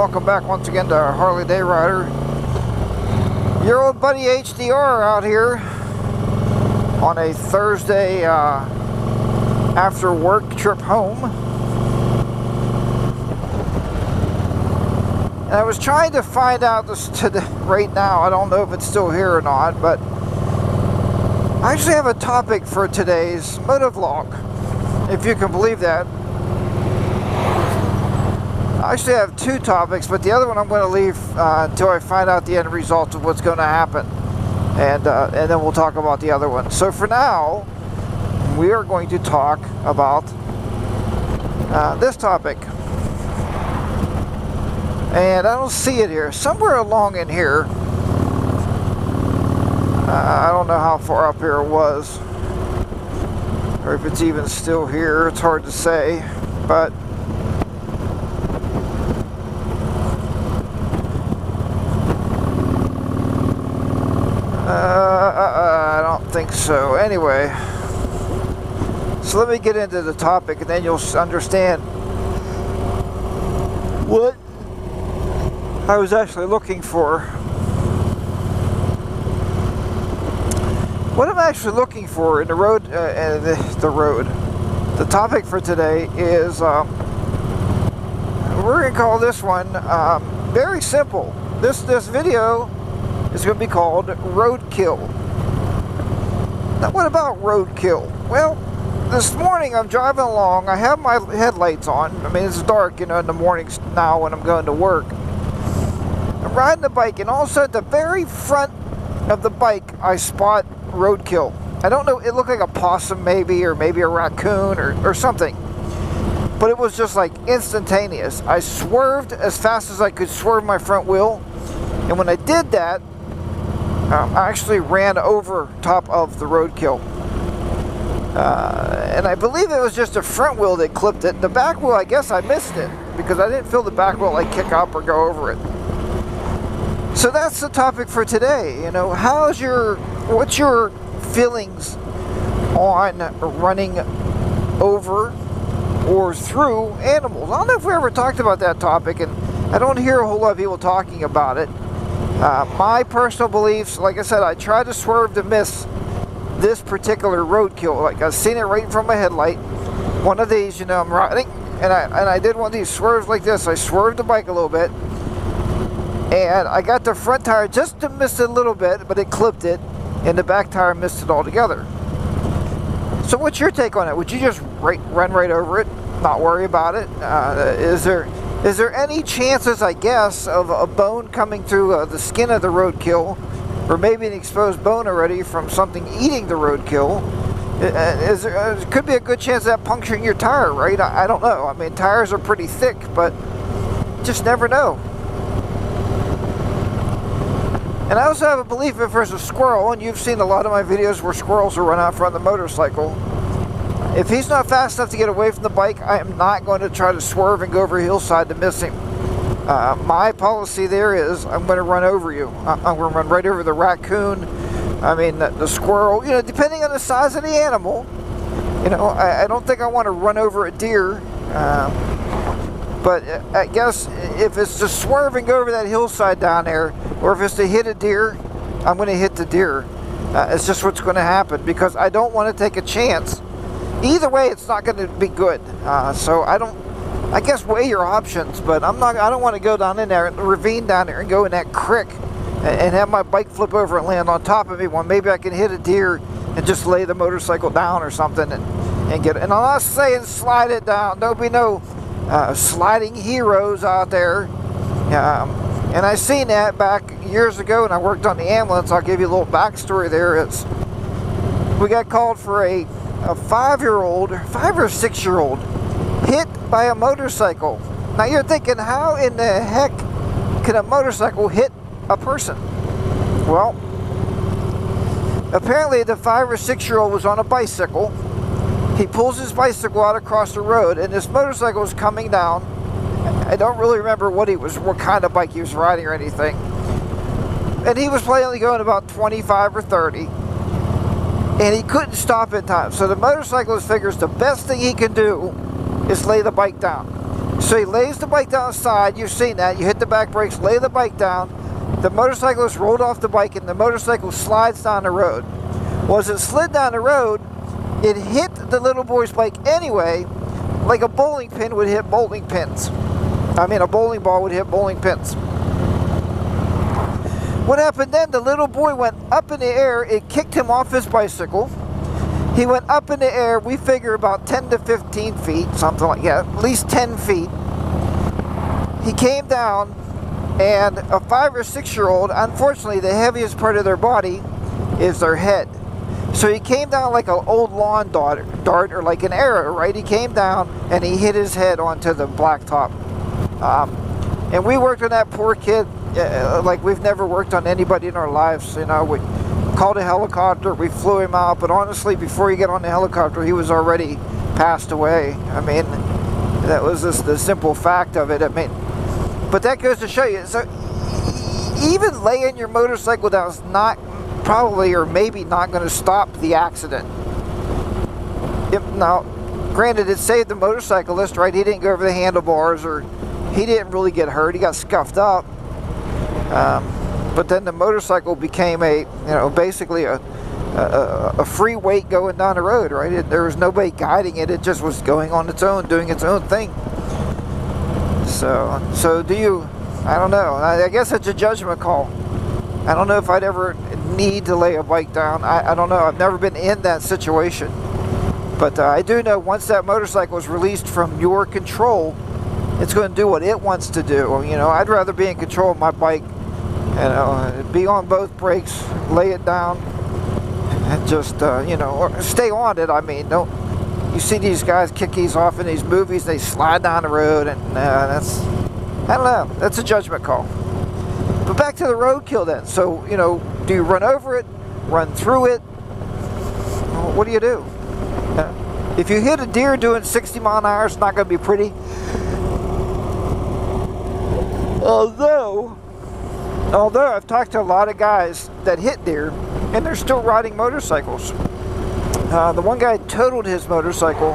welcome back once again to Harley Day Rider. Your old buddy HDR out here on a Thursday after work trip home. And I was trying to find out this today, right now, I don't know if it's still here or not, but I actually have a topic for today's motovlog, if you can believe that. I actually have two topics, but the other one I'm going to leave until I find out the end result of what's going to happen, and then we'll talk about the other one. So for now, we are going to talk about this topic, and I don't see it here. Somewhere along in here, I don't know how far up here it was, or if it's even still here. It's hard to say, but I don't think so. Anyway, so let me get into the topic, and then you'll understand what I was actually looking for. What I'm actually looking for in the road, the topic for today is, we're going to call this one very simple. This video is going to be called Roadkill. Now, what about roadkill? Well, this morning I'm driving along. I have my headlights on. I mean, it's dark, you know, in the mornings now when I'm going to work. I'm riding the bike, and all of a sudden, at the very front of the bike, I spot roadkill. I don't know, it looked like a possum maybe, or maybe a raccoon or something. But it was just like instantaneous. I swerved as fast as I could swerve my front wheel. And when I did that, I actually ran over top of the roadkill. And I believe it was just the front wheel that clipped it. The back wheel, I guess I missed it, because I didn't feel the back wheel like kick up or go over it. So that's the topic for today. You know, what's your feelings on running over or through animals? I don't know if we ever talked about that topic, and I don't hear a whole lot of people talking about it. My personal beliefs, like I said, I try to swerve to miss this particular roadkill. Like, I've seen it right in front of my headlight. One of these, you know, I'm riding, and I did one of these swerves like this. I swerved the bike a little bit, and I got the front tire just to miss it a little bit, but it clipped it, and the back tire missed it altogether. So what's your take on it? Would you just run right over it, not worry about it? Is there any chances, I guess, of a bone coming through the skin of the roadkill, or maybe an exposed bone already from something eating the roadkill? There could be a good chance of that puncturing your tire, right? I don't know. I mean, tires are pretty thick, but just never know. And I also have a belief, if there's a squirrel, and you've seen a lot of my videos where squirrels will run out front of the motorcycle, if he's not fast enough to get away from the bike, I am not going to try to swerve and go over a hillside to miss him. My policy there is, I'm going to run over you. I'm going to run right over the raccoon. I mean, the squirrel, you know, depending on the size of the animal. You know, I don't think I want to run over a deer. But I guess if it's to swerve and go over that hillside down there, or if it's to hit a deer, I'm going to hit the deer. It's just what's going to happen, because I don't want to take a chance. Either way, it's not going to be good. So I guess weigh your options, but I don't want to go down in there, in the ravine down there, and go in that creek and have my bike flip over and land on top of me when maybe I can hit a deer and just lay the motorcycle down or something and get it. And I'm not saying slide it down. There'll be no sliding heroes out there. And I seen that back years ago when I worked on the ambulance. I'll give you a little backstory there. We got called for a 5 or 6-year-old hit by a motorcycle. Now you're thinking, how in the heck can a motorcycle hit a person? Well, apparently the 5 or 6-year-old was on a bicycle. He pulls his bicycle out across the road, and this motorcycle was coming down. I don't really remember what kind of bike he was riding or anything. And he was plainly going about 25 or 30. And he couldn't stop in time. So the motorcyclist figures the best thing he can do is lay the bike down. So he lays the bike down the side. You've seen that. You hit the back brakes, lay the bike down. The motorcyclist rolled off the bike and the motorcycle slides down the road. Well, as it slid down the road, it hit the little boy's bike anyway, like a bowling pin would hit bowling pins. I mean, a bowling ball would hit bowling pins. What happened then, the little boy went up in the air. It kicked him off his bicycle. He went up in the air, we figure about 10 to 15 feet, something like that, at least 10 feet. He came down, and a 5 or 6 year old, unfortunately the heaviest part of their body is their head. So he came down like an old lawn dart or like an arrow, right? He came down and he hit his head onto the blacktop. And we worked on that poor kid like we've never worked on anybody in our lives. You know, we called a helicopter, we flew him out, but honestly, before you get on the helicopter, he was already passed away. I mean, that was just the simple fact of it. I mean, but that goes to show you, so even laying your motorcycle down is not probably or maybe not going to stop the accident. Now, granted, it saved the motorcyclist, right? He didn't go over the handlebars, or he didn't really get hurt. He got scuffed up. But then the motorcycle became basically a free weight going down the road, right? There was nobody guiding it. It just was going on its own, doing its own thing. So do you, I don't know. I guess it's a judgment call. I don't know if I'd ever need to lay a bike down. I don't know. I've never been in that situation. But I do know once that motorcycle is released from your control, it's going to do what it wants to do. You know, I'd rather be in control of my bike, be on both brakes, lay it down, and just, or stay on it. I mean, don't, you see these guys kick these off in these movies, they slide down the road, and that's, I don't know, that's a judgment call. But back to the roadkill then. So, do you run over it, run through it? What do you do? If you hit a deer doing 60 mile an hour, it's not going to be pretty. Although I've talked to a lot of guys that hit deer, and they're still riding motorcycles. The one guy totaled his motorcycle,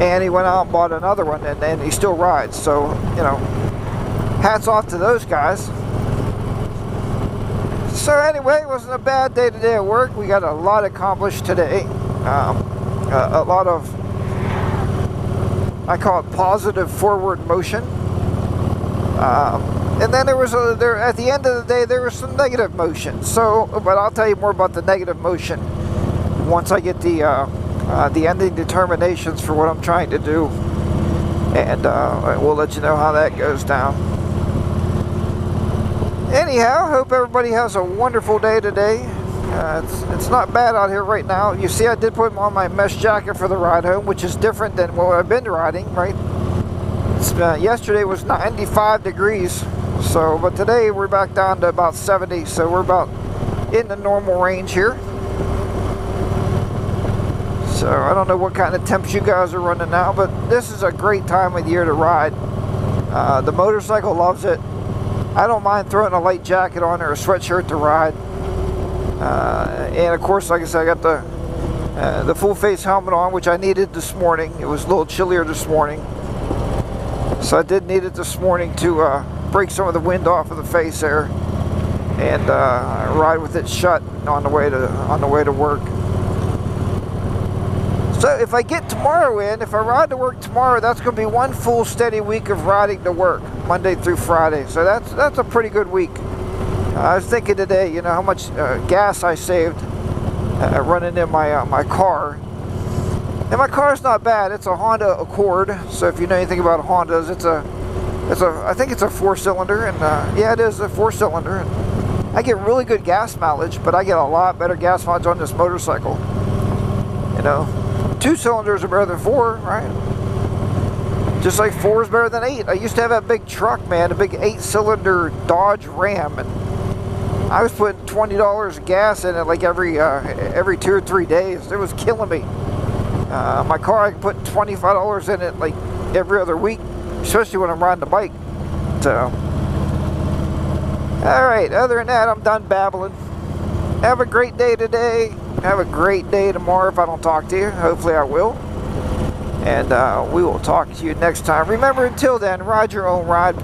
and he went out and bought another one, and he still rides. So, hats off to those guys. So anyway, it wasn't a bad day today at work. We got a lot accomplished today. A lot of, I call it positive forward motion. And then at the end of the day, there was some negative motion. So, but I'll tell you more about the negative motion once I get the ending determinations for what I'm trying to do, and we'll let you know how that goes down. Anyhow, hope everybody has a wonderful day today. It's not bad out here right now. You see, I did put on my mesh jacket for the ride home, which is different than what I've been riding, right? Yesterday was 95 degrees, but today we're back down to about 70, so we're about in the normal range here. So I don't know what kind of temps you guys are running now, but this is a great time of year to ride. The motorcycle loves it. I don't mind throwing a light jacket on or a sweatshirt to ride. And of course, like I said, I got the full face helmet on, which I needed this morning. It was a little chillier this morning, so I did need it this morning to break some of the wind off of the face there, and ride with it shut on the way to work. So if I get tomorrow in, if I ride to work tomorrow, that's going to be one full steady week of riding to work, Monday through Friday. So that's a pretty good week. I was thinking today, how much gas I saved running in my car. And my car's not bad. It's a Honda Accord. So if you know anything about Hondas, I think it's a 4-cylinder, and yeah, it is a 4-cylinder. And I get really good gas mileage, but I get a lot better gas mileage on this motorcycle. 2 cylinders are better than 4, right? Just like 4 is better than 8. I used to have that big truck, man, a big 8-cylinder Dodge Ram, and I was putting $20 of gas in it like every 2 or 3 days. It was killing me. My car, I can put $25 in it like every other week, especially when I'm riding the bike. So, all right. Other than that, I'm done babbling. Have a great day today. Have a great day tomorrow if I don't talk to you. Hopefully I will. And we will talk to you next time. Remember, until then, ride your own ride.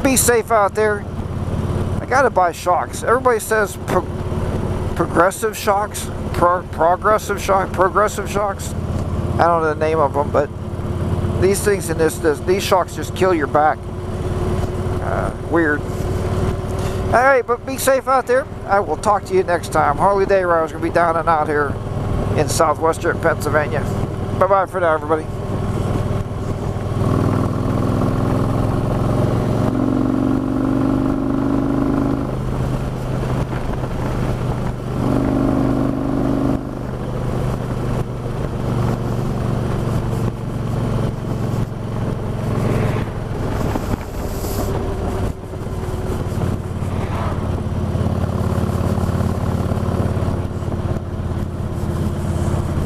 Be safe out there. I gotta buy shocks. Everybody says progressive shocks. Progressive shocks. I don't know the name of them, but these things in these shocks just kill your back. Weird. Alright, but be safe out there. I will talk to you next time. Harley Day Rider's going to be down and out here in southwestern Pennsylvania. Bye-bye for now, everybody.